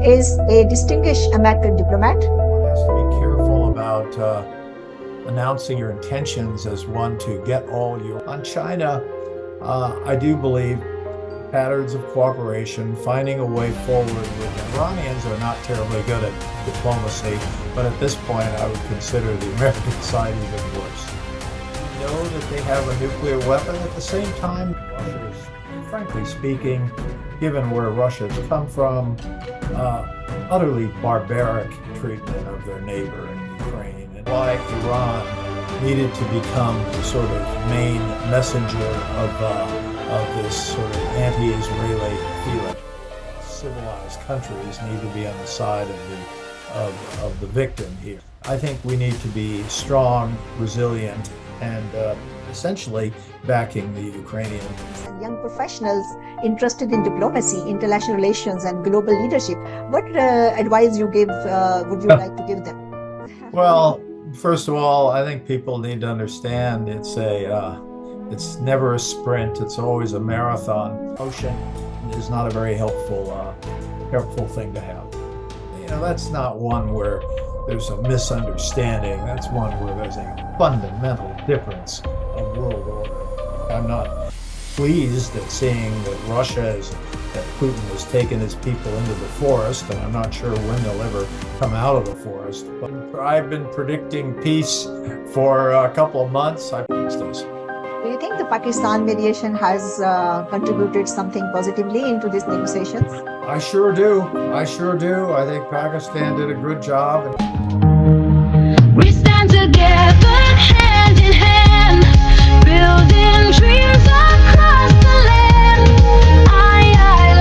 is a distinguished American diplomat. One has to be careful about announcing your intentions as one to get all your... On China, I do believe patterns of cooperation, finding a way forward with Iranians are not terribly good at diplomacy, but at this point I would consider the American side even worse. We know that they have a nuclear weapon. At the same time, Russia is, frankly speaking, given where Russia has come from, utterly barbaric treatment of their neighbor in Ukraine, and why Iran needed to become the sort of main messenger of this sort of anti-Israeli feeling. Civilized countries need to be on the side of the victim here. I think we need to be strong, resilient, and essentially backing the Ukrainians. Young professionals interested in diplomacy, international relations, and global leadership. What advice would you like to give them? Well, first of all, I think people need to understand it's never a sprint; it's always a marathon. Ocean is not a very helpful thing to have. You know, that's not one where there's a misunderstanding. That's one where there's a fundamental difference of world order. I'm not pleased at seeing that that Putin has taken his people into the forest, and I'm not sure when they'll ever come out of the forest. But I've been predicting peace for a couple of months. Do you think the Pakistan mediation has contributed something positively into these negotiations? I sure do. I think Pakistan did a good job. We stand together, hand in hand, building dreams across the land. I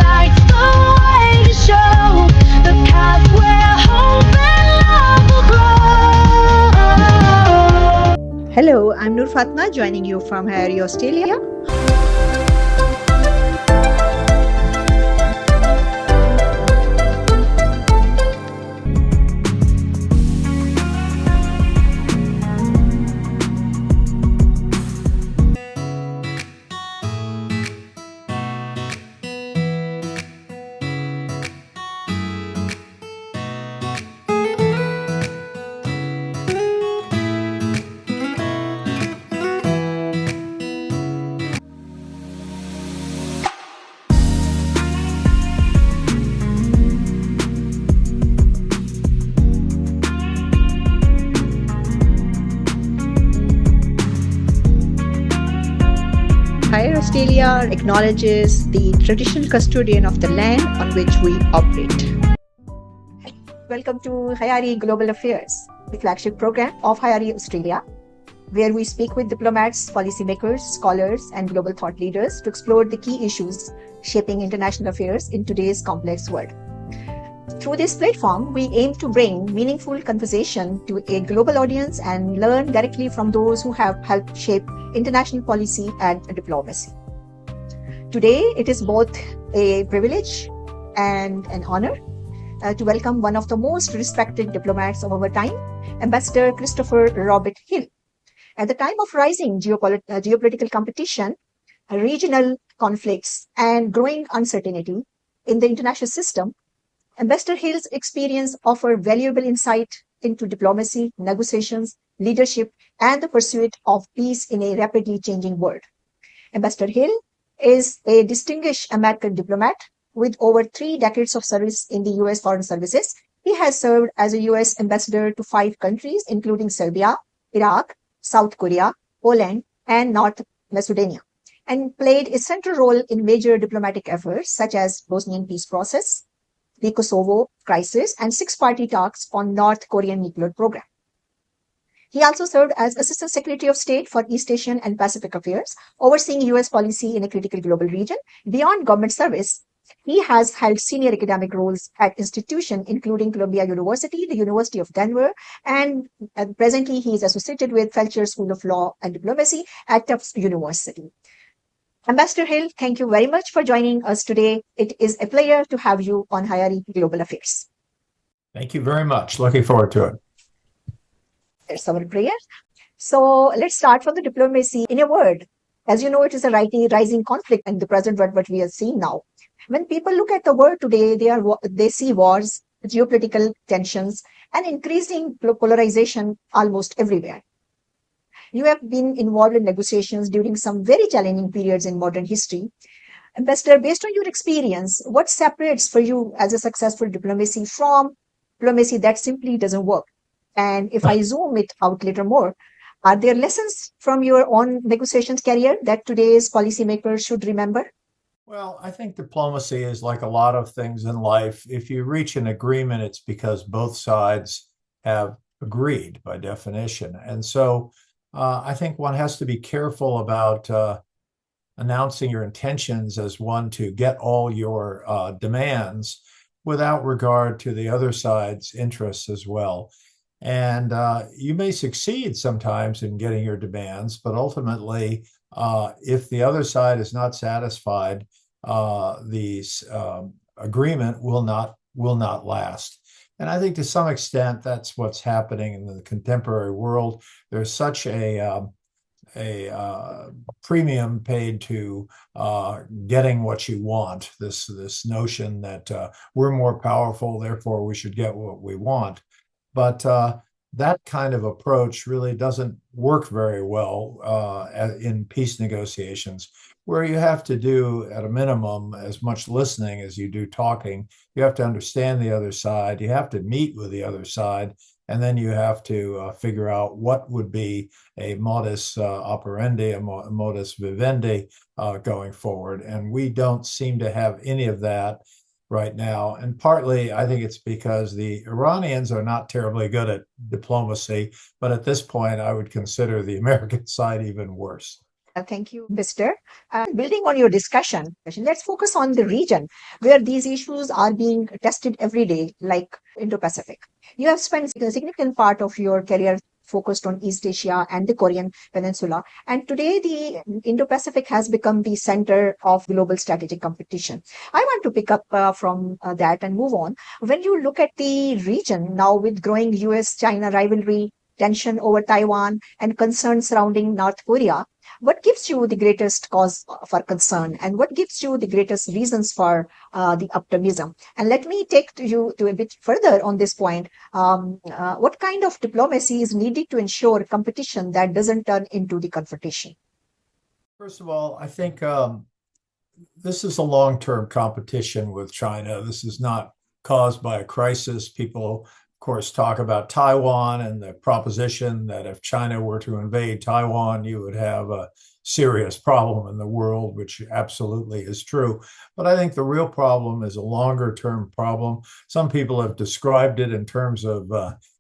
like the way you show the path where hope and love will grow. Hello, I'm Noor Fatima, joining you from HYIERI, Australia. HYIERI Australia acknowledges the traditional custodian of the land on which we operate. Welcome to HYIERI Global Affairs, the flagship program of HYIERI Australia, where we speak with diplomats, policymakers, scholars, and global thought leaders to explore the key issues shaping international affairs in today's complex world. Through this platform, we aim to bring meaningful conversation to a global audience and learn directly from those who have helped shape international policy and diplomacy. Today, it is both a privilege and an honor to welcome one of the most respected diplomats of our time, Ambassador Christopher Robert Hill. At the time of rising geopolitical competition, regional conflicts, and growing uncertainty in the international system, Ambassador Hill's experience offers valuable insight into diplomacy, negotiations, leadership, and the pursuit of peace in a rapidly changing world. Ambassador Hill is a distinguished American diplomat with over 3 decades of service in the U.S. Foreign Services. He has served as a U.S. ambassador to 5 countries, including Serbia, Iraq, South Korea, Poland, and North Macedonia, and played a central role in major diplomatic efforts such as Bosnian peace process, the Kosovo crisis, and 6-party talks on North Korean nuclear program. He also served as Assistant Secretary of State for East Asian and Pacific Affairs, overseeing U.S. policy in a critical global region. Beyond government service, he has held senior academic roles at institutions including Columbia University, the University of Denver, and presently he is associated with Fletcher School of Law and Diplomacy at Tufts University. Ambassador Hill, thank you very much for joining us today. It is a pleasure to have you on HYIERI Global Affairs. Thank you very much. Looking forward to it. It's our prayer. So let's start from the diplomacy. In a word, as you know, it is a rising conflict in the present world, what we are seeing now. When people look at the world today, they see wars, geopolitical tensions, and increasing polarization almost everywhere. You have been involved in negotiations during some very challenging periods in modern history. Ambassador, based on your experience, what separates for you as a successful diplomacy from diplomacy that simply doesn't work? And if I zoom it out little more, are there lessons from your own negotiations career that today's policymakers should remember? Well, I think diplomacy is like a lot of things in life. If you reach an agreement, it's because both sides have agreed by definition. And so I think one has to be careful about announcing your intentions as one to get all your demands without regard to the other side's interests as well. And you may succeed sometimes in getting your demands, but ultimately, if the other side is not satisfied, the agreement will not last. And I think to some extent that's what's happening in the contemporary world. There's such a premium paid to getting what you want. This notion that we're more powerful, therefore we should get what we want. But that kind of approach really doesn't work very well in peace negotiations, where you have to do, at a minimum, as much listening as you do talking. You have to understand the other side. You have to meet with the other side. And then you have to figure out what would be a modus operandi, a modus vivendi going forward. And we don't seem to have any of that right now. And partly, I think it's because the Iranians are not terribly good at diplomacy. But at this point, I would consider the American side even worse. Thank you, Mr. Building on your discussion, let's focus on the region where these issues are being tested every day, like Indo-Pacific. You have spent a significant part of your career focused on East Asia and the Korean Peninsula. And today, the Indo-Pacific has become the center of global strategic competition. I want to pick up from that and move on. When you look at the region now with growing US-China rivalry, tension over Taiwan, and concerns surrounding North Korea, what gives you the greatest cause for concern and what gives you the greatest reasons for the optimism? And let me take you to a bit further on this point. What kind of diplomacy is needed to ensure competition that doesn't turn into the confrontation? First of all, I think this is a long-term competition with China. This is not caused by a crisis. People, of course, talk about Taiwan and the proposition that if China were to invade Taiwan, you would have a serious problem in the world, which absolutely is true. But I think the real problem is a longer-term problem. Some people have described it in terms of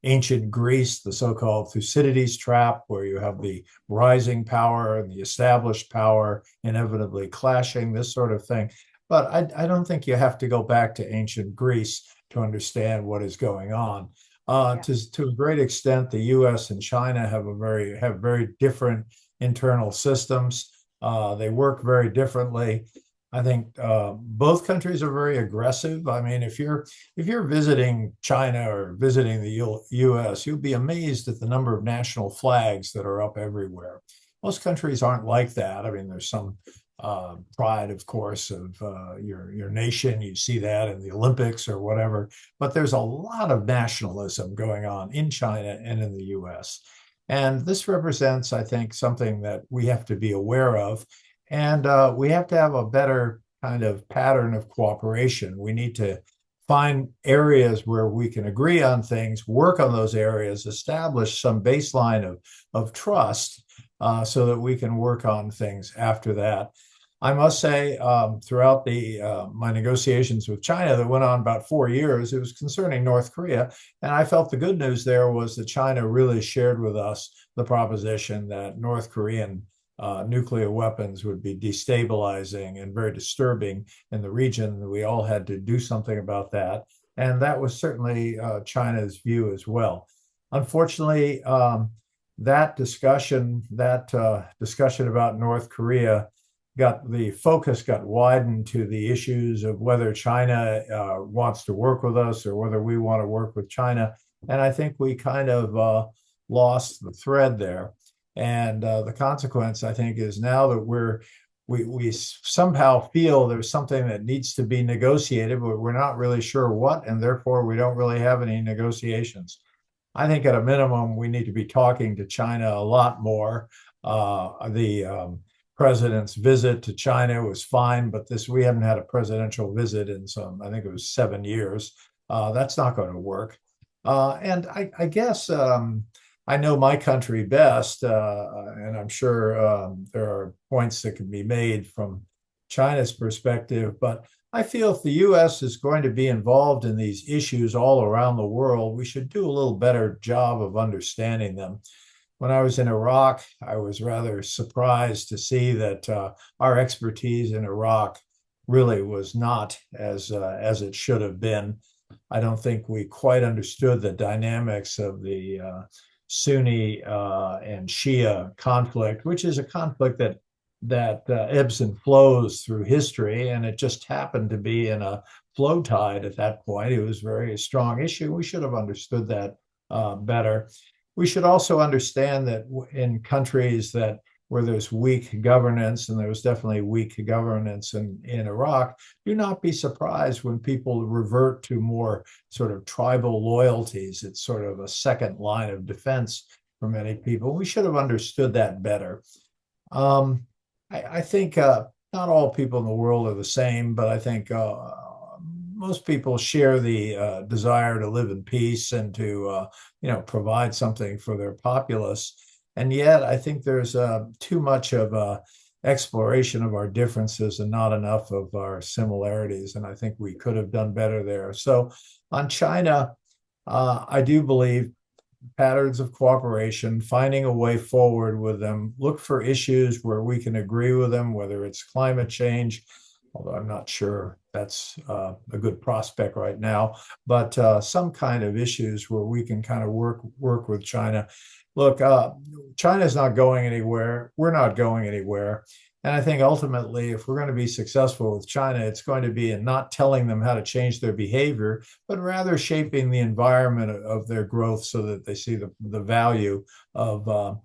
ancient Greece, the so-called Thucydides trap, where you have the rising power and the established power inevitably clashing, this sort of thing. But I don't think you have to go back to ancient Greece to understand what is going on. To a great extent, the U.S. and China have very different internal systems. They work very differently. I think both countries are very aggressive. I mean, if you're visiting China or visiting the U.S., you'll be amazed at the number of national flags that are up everywhere. Most countries aren't like that. I mean, there's some pride, of course, of your nation. You see that in the Olympics or whatever. But there's a lot of nationalism going on in China and in the U.S. And this represents, I think, something that we have to be aware of. And we have to have a better kind of pattern of cooperation. We need to find areas where we can agree on things, work on those areas, establish some baseline of trust so that we can work on things after that. I must say, throughout my negotiations with China that went on about 4 years, it was concerning North Korea. And I felt the good news there was that China really shared with us the proposition that North Korean nuclear weapons would be destabilizing and very disturbing in the region. We all had to do something about that. And that was certainly China's view as well. Unfortunately, that discussion about North Korea the focus got widened to the issues of whether China wants to work with us or whether we want to work with China. And I think we kind of lost the thread there. And the consequence, I think, is now that we somehow feel there's something that needs to be negotiated, but we're not really sure what, and therefore we don't really have any negotiations. I think at a minimum, we need to be talking to China a lot more. The president's visit to China was fine, but we haven't had a presidential visit in I think it was 7 years. That's not going to work. And I guess I know my country best, and I'm sure there are points that can be made from China's perspective, but I feel if the U.S. is going to be involved in these issues all around the world, we should do a little better job of understanding them. When I was in Iraq, I was rather surprised to see that our expertise in Iraq really was not as it should have been. I don't think we quite understood the dynamics of the Sunni and Shia conflict, which is a conflict that ebbs and flows through history, and it just happened to be in a flow tide at that point. It was a very strong issue. We should have understood that better. We should also understand that in countries where there's weak governance, and there was definitely weak governance in Iraq, do not be surprised when people revert to more sort of tribal loyalties. It's sort of a second line of defense for many people. We should have understood that better. I think not all people in the world are the same, but I think most people share the desire to live in peace and to provide something for their populace. And yet, I think there's too much of exploration of our differences and not enough of our similarities. And I think we could have done better there. So on China, I do believe patterns of cooperation, finding a way forward with them, look for issues where we can agree with them, whether it's climate change, although I'm not sure that's a good prospect right now, but some kind of issues where we can kind of work with China. Look, China's not going anywhere. We're not going anywhere. And I think ultimately, if we're going to be successful with China, it's going to be in not telling them how to change their behavior, but rather shaping the environment of their growth so that they see the value of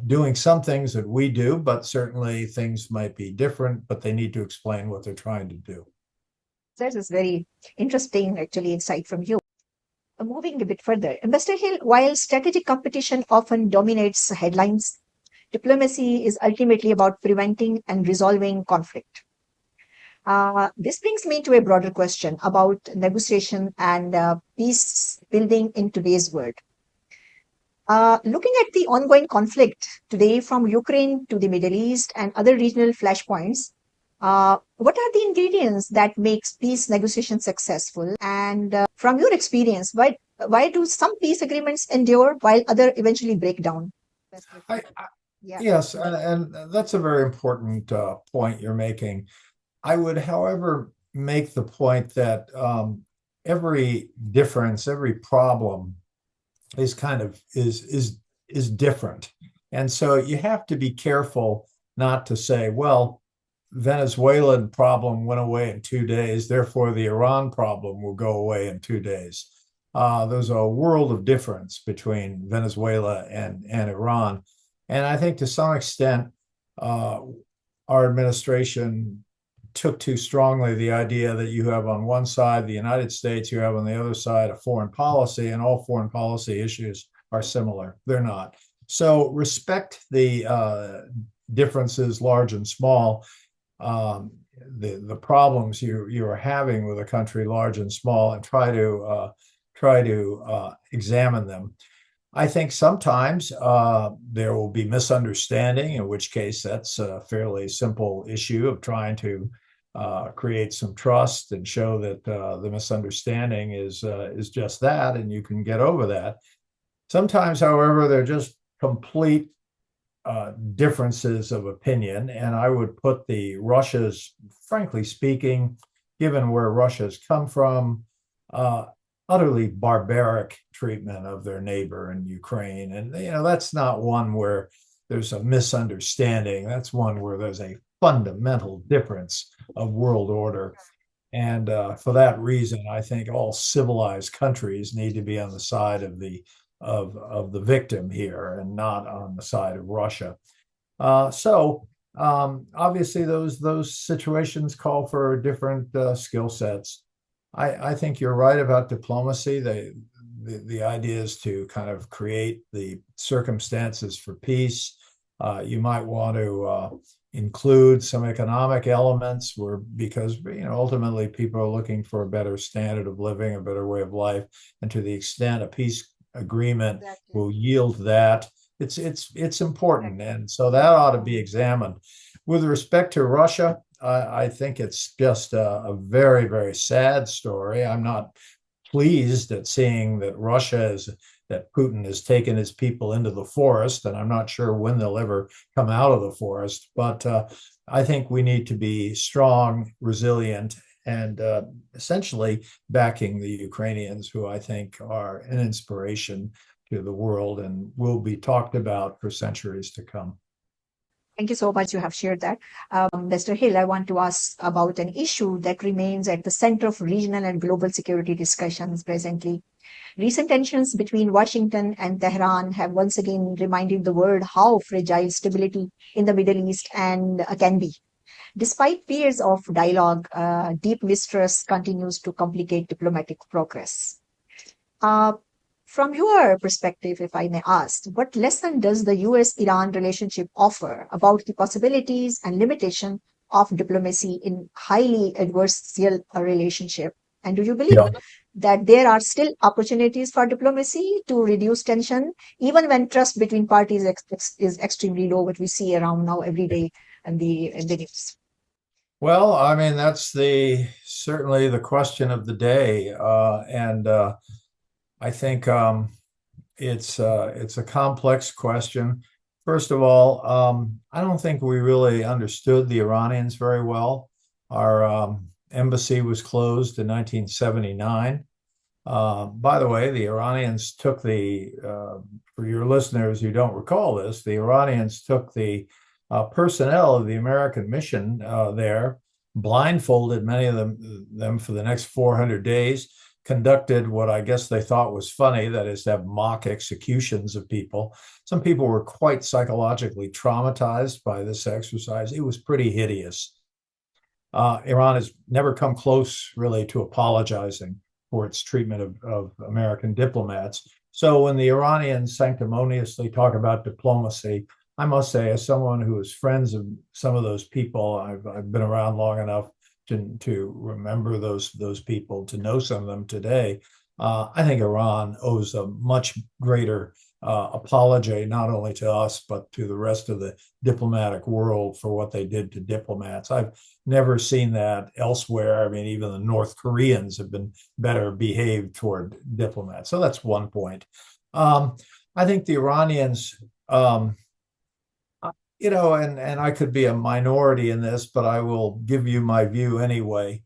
doing some things that we do, but certainly things might be different, but they need to explain what they're trying to do. That is very interesting, actually, insight from you. Moving a bit further, Mr. Hill, while strategic competition often dominates headlines, diplomacy is ultimately about preventing and resolving conflict. This brings me to a broader question about negotiation and peace building in today's world. Looking at the ongoing conflict today from Ukraine to the Middle East and other regional flashpoints, what are the ingredients that makes peace negotiations successful? And from your experience, why do some peace agreements endure while others eventually break down? Yes, and that's a very important point you're making. I would, however, make the point that every difference, every problem is different. And so you have to be careful not to say, well, Venezuelan problem went away in 2 days, therefore the Iran problem will go away in 2 days. There's a world of difference between Venezuela and Iran. And I think to some extent, our administration took too strongly the idea that you have on one side the United States, you have on the other side a foreign policy, and all foreign policy issues are similar. They're not. So respect the differences, large and small, the problems you are having with a country, large and small, and try to examine them. I think sometimes there will be misunderstanding, in which case that's a fairly simple issue of trying to create some trust and show that the misunderstanding is just that, and you can get over that. Sometimes, however, they're just complete differences of opinion, and I would put Russia's, frankly speaking, given where Russia's come from, utterly barbaric treatment of their neighbor in Ukraine. And, that's not one where there's a misunderstanding. That's one where there's a fundamental difference of world order. And for that reason, I think all civilized countries need to be on the side of the victim here and not on the side of Russia. So Obviously, those situations call for different skill sets. I think you're right about diplomacy. The idea is to kind of create the circumstances for peace. You might want to include some economic elements because ultimately people are looking for a better standard of living, a better way of life, and to the extent a peace agreement will yield that, it's important, and so that ought to be examined. With respect to Russia, I think it's just a very, very sad story. I'm not pleased at seeing that that Putin has taken his people into the forest, and I'm not sure when they'll ever come out of the forest. But I think we need to be strong, resilient, and essentially backing the Ukrainians, who I think are an inspiration to the world and will be talked about for centuries to come. Thank you so much. You have shared that. Mr. Hill, I want to ask about an issue that remains at the center of regional and global security discussions presently. Recent tensions between Washington and Tehran have once again reminded the world how fragile stability in the Middle East can be. Despite fears of dialogue, deep mistrust continues to complicate diplomatic progress. Uh, from your perspective, if I may ask, what lesson does the US-Iran relationship offer about the possibilities and limitation of diplomacy in highly adversarial relationship? And do you believe that there are still opportunities for diplomacy to reduce tension, even when trust between parties is extremely low, what we see around now every day in the news? Well, I mean, that's certainly the question of the day, and I think it's a complex question. First of all, I don't think we really understood the Iranians very well. Our embassy was closed in 1979. By the way, the Iranians took for your listeners who don't recall this, the Iranians took the personnel of the American mission there, blindfolded many of them for the next 400 days, conducted what I guess they thought was funny, that is to have mock executions of people. Some people were quite psychologically traumatized by this exercise. It was pretty hideous. Iran has never come close, really, to apologizing for its treatment of American diplomats. So when the Iranians sanctimoniously talk about diplomacy, I must say, as someone who is friends of some of those people, I've been around long enough to remember those people, to know some of them today. I think Iran owes a much greater apology, not only to us, but to the rest of the diplomatic world for what they did to diplomats. I've never seen that elsewhere. I mean, even the North Koreans have been better behaved toward diplomats. So that's one point. I think the Iranians, and I could be a minority in this, but I will give you my view anyway.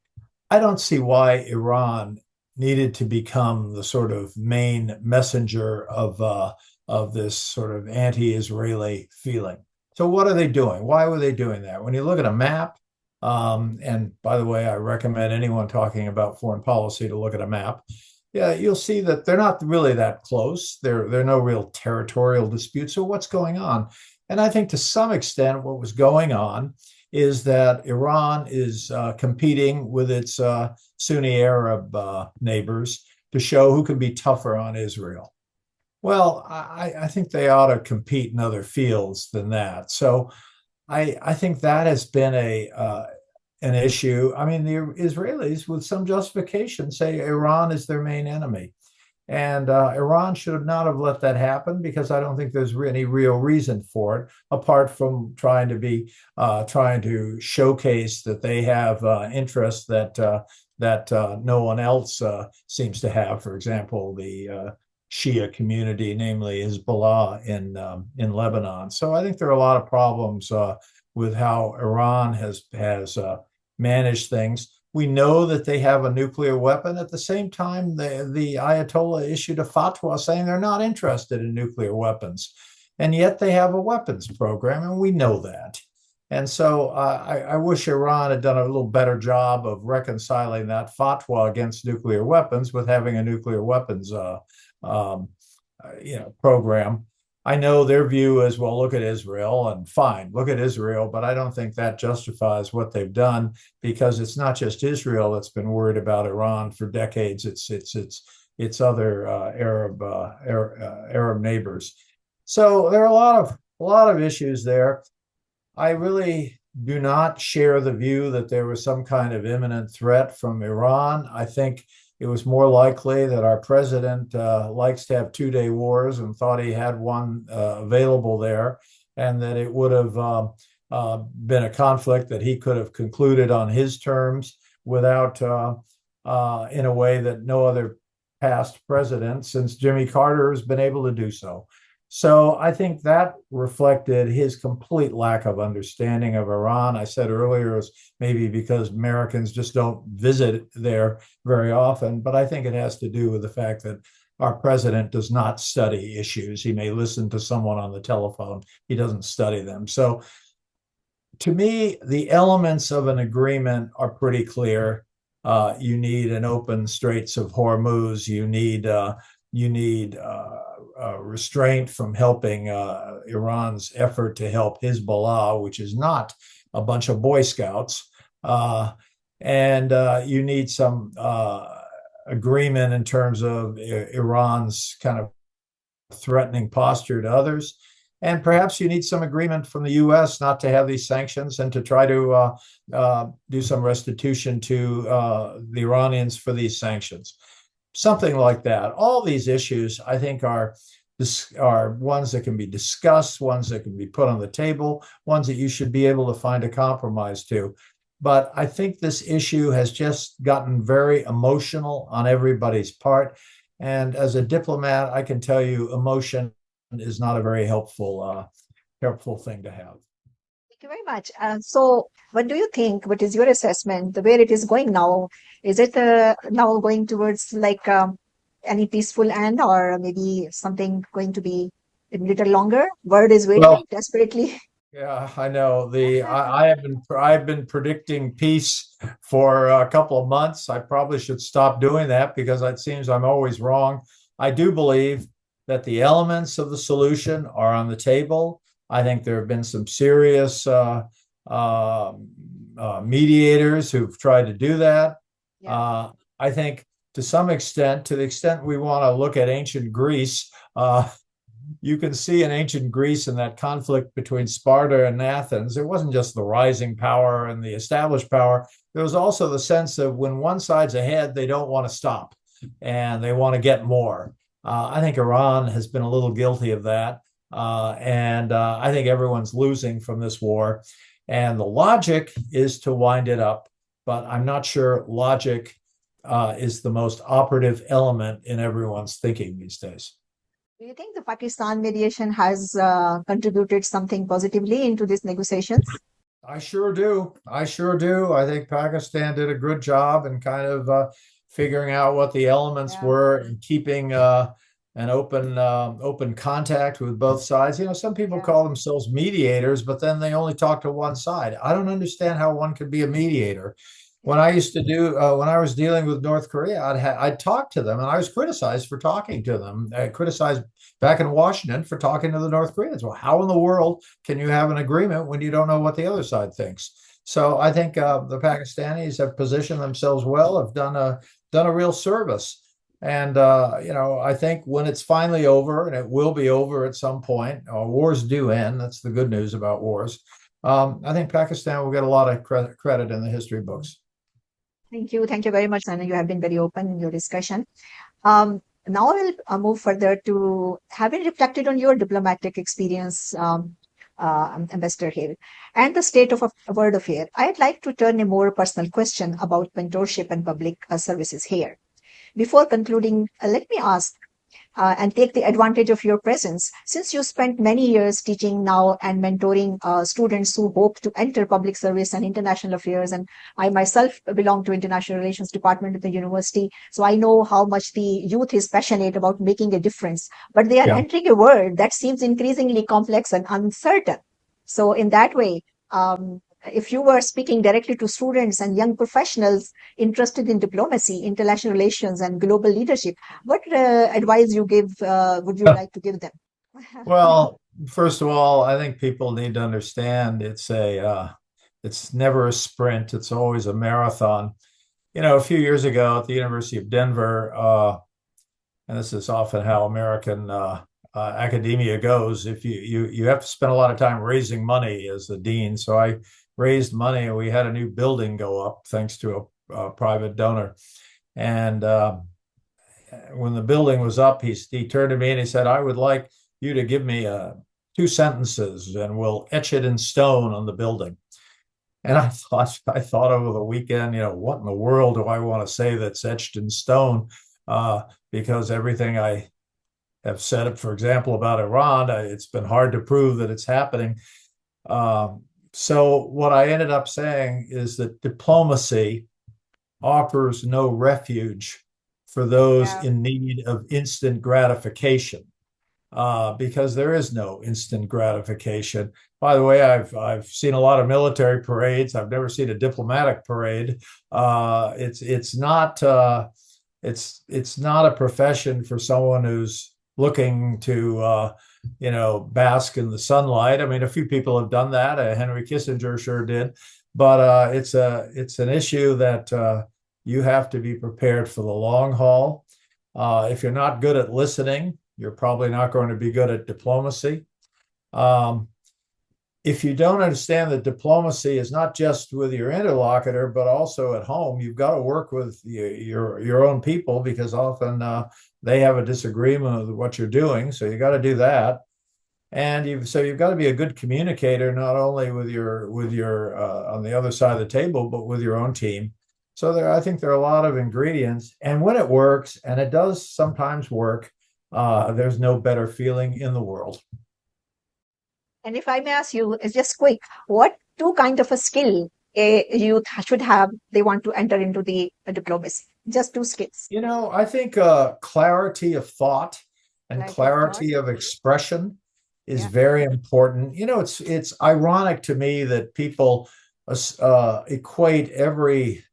I don't see why Iran needed to become the sort of main messenger of this sort of anti-Israeli feeling. So what are they doing? Why were they doing that? When you look at a map, and by the way, I recommend anyone talking about foreign policy to look at a map. Yeah, you'll see that they're not really that close. There are no real territorial disputes. So what's going on? And I think to some extent what was going on is that Iran is competing with its Sunni Arab neighbors to show who can be tougher on Israel. Well, I think they ought to compete in other fields than that. So I think that has been an issue. I mean, the Israelis, with some justification, say Iran is their main enemy. And Iran should not have let that happen, because I don't think there's any real reason for it, apart from trying to showcase that they have interests that no one else seems to have. For example, the Shia community, namely Hezbollah in Lebanon. So I think there are a lot of problems with how Iran has managed things. We know that they have a nuclear weapon. At the same time, the Ayatollah issued a fatwa saying they're not interested in nuclear weapons. And yet they have a weapons program, and we know that. And so I wish Iran had done a little better job of reconciling that fatwa against nuclear weapons with having a nuclear weapons program. I know their view is, well, look at Israel, and fine, look at Israel, but I don't think that justifies what they've done, because it's not just Israel that's been worried about Iran for decades. It's other Arab neighbors. So there are a lot of issues there. I really do not share the view that there was some kind of imminent threat from Iran. I think it was more likely that our president likes to have two-day wars and thought he had one available there, and that it would have been a conflict that he could have concluded on his terms without, in a way that no other past president since Jimmy Carter has been able to do so. So I think that reflected his complete lack of understanding of Iran. I said earlier, it's maybe because Americans just don't visit there very often, but I think it has to do with the fact that our president does not study issues. He may listen to someone on the telephone. He doesn't study them. So to me, the elements of an agreement are pretty clear. You need an open Straits of Hormuz. You need restraint from helping Iran's effort to help Hezbollah, which is not a bunch of Boy Scouts. And you need some agreement in terms of Iran's kind of threatening posture to others. And perhaps you need some agreement from the U.S. not to have these sanctions and to try to do some restitution to the Iranians for these sanctions. Something like that. All these issues, I think, are ones that can be discussed, ones that can be put on the table, ones that you should be able to find a compromise to. But I think this issue has just gotten very emotional on everybody's part. And as a diplomat, I can tell you emotion is not a very helpful thing to have. Thank you very much. So, what do you think? What is your assessment? The way it is going now, is it now going towards like any peaceful end, or maybe something going to be a little longer? World is waiting desperately. Yeah, I know. I've been predicting peace for a couple of months. I probably should stop doing that because it seems I'm always wrong. I do believe that the elements of the solution are on the table. I think there have been some serious mediators who've tried to do that. Yeah. I think to some extent, to the extent we want to look at ancient Greece, you can see in ancient Greece in that conflict between Sparta and Athens, it wasn't just the rising power and the established power. There was also the sense of when one side's ahead, they don't want to stop and they want to get more. I think Iran has been a little guilty of that. And I think everyone's losing from this war. And the logic is to wind it up. But I'm not sure logic is the most operative element in everyone's thinking these days. Do you think the Pakistan mediation has contributed something positively into these negotiations? I sure do. I think Pakistan did a good job in kind of figuring out what the elements were and keeping an open contact with both sides. You know, some people call themselves mediators, but then they only talk to one side. I don't understand how one could be a mediator. When I used to when I was dealing with North Korea, I'd talk to them, and I was criticized for talking to them. I criticized back in Washington for talking to the North Koreans. Well, how in the world can you have an agreement when you don't know what the other side thinks? So I think the Pakistanis have positioned themselves well, have done a real service. And, I think when it's finally over, and it will be over at some point, wars do end. That's the good news about wars. I think Pakistan will get a lot of credit in the history books. Thank you. Thank you very much, Sana. You have been very open in your discussion. Now I'll move further to having reflected on your diplomatic experience, Ambassador Hill, and the state of world affair. I'd like to turn a more personal question about mentorship and public services here. Before concluding, let me ask and take the advantage of your presence. Since you spent many years teaching now and mentoring students who hope to enter public service and international affairs, and I myself belong to International Relations Department at the university, so I know how much the youth is passionate about making a difference, but they are entering a world that seems increasingly complex and uncertain. So in that way, if you were speaking directly to students and young professionals interested in diplomacy, international relations, and global leadership, what advice would you like to give them? Well, first of all, I think people need to understand it's never a sprint. It's always a marathon. A few years ago at the University of Denver, and this is often how American academia goes. If you have to spend a lot of time raising money as the dean. So I raised money, and we had a new building go up thanks to a private donor. And when the building was up, he turned to me and he said, "I would like you to give me 2 sentences, and we'll etch it in stone on the building." And I thought over the weekend, what in the world do I want to say that's etched in stone? Because everything I have said, for example, about Iran, it's been hard to prove that it's happening. So what I ended up saying is that diplomacy offers no refuge for those in need of instant gratification, because there is no instant gratification. By the way, I've seen a lot of military parades. I've never seen a diplomatic parade. It's not a profession for someone who's looking to bask in the sunlight. I mean, a few people have done that. Henry Kissinger sure did, but it's an issue that you have to be prepared for the long haul. If you're not good at listening, you're probably not going to be good at diplomacy. If you don't understand that diplomacy is not just with your interlocutor, but also at home, you've got to work with your own people, because often they have a disagreement with what you're doing. So you got to do that. And you've got to be a good communicator, not only with your on the other side of the table, but with your own team. So I think there are a lot of ingredients. And when it works, and it does sometimes work, there's no better feeling in the world. And if I may ask you, it's just quick, what two kind of a skill a youth should have they want to enter into the diplomacy? Just 2 skills. I think clarity of thought and clarity of expression is very important. It's ironic to me that people equate every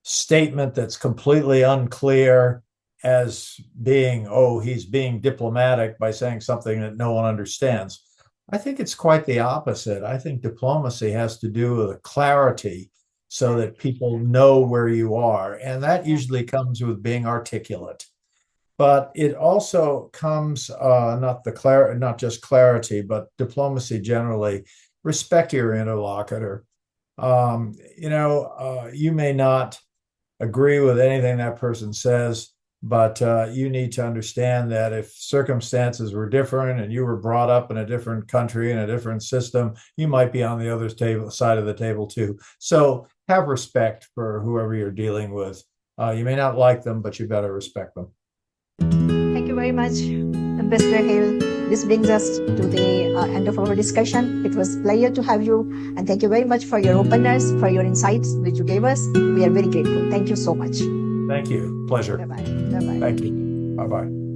statement that's completely unclear as being, he's being diplomatic by saying something that no one understands. I think it's quite the opposite. I think diplomacy has to do with clarity, so that people know where you are, and that usually comes with being articulate. But it also comes not just clarity, but diplomacy generally. Respect your interlocutor. You may not agree with anything that person says, but you need to understand that if circumstances were different and you were brought up in a different country, in a different system, you might be on the other side of the table too. So have respect for whoever you're dealing with. You may not like them, but you better respect them. Thank you very much, Ambassador Hill. This brings us to the end of our discussion. It was a pleasure to have you, and thank you very much for your openness, for your insights which you gave us. We are very grateful. Thank you so much. Thank you. Pleasure. Bye-bye. Bye-bye. Thank you. Bye-bye.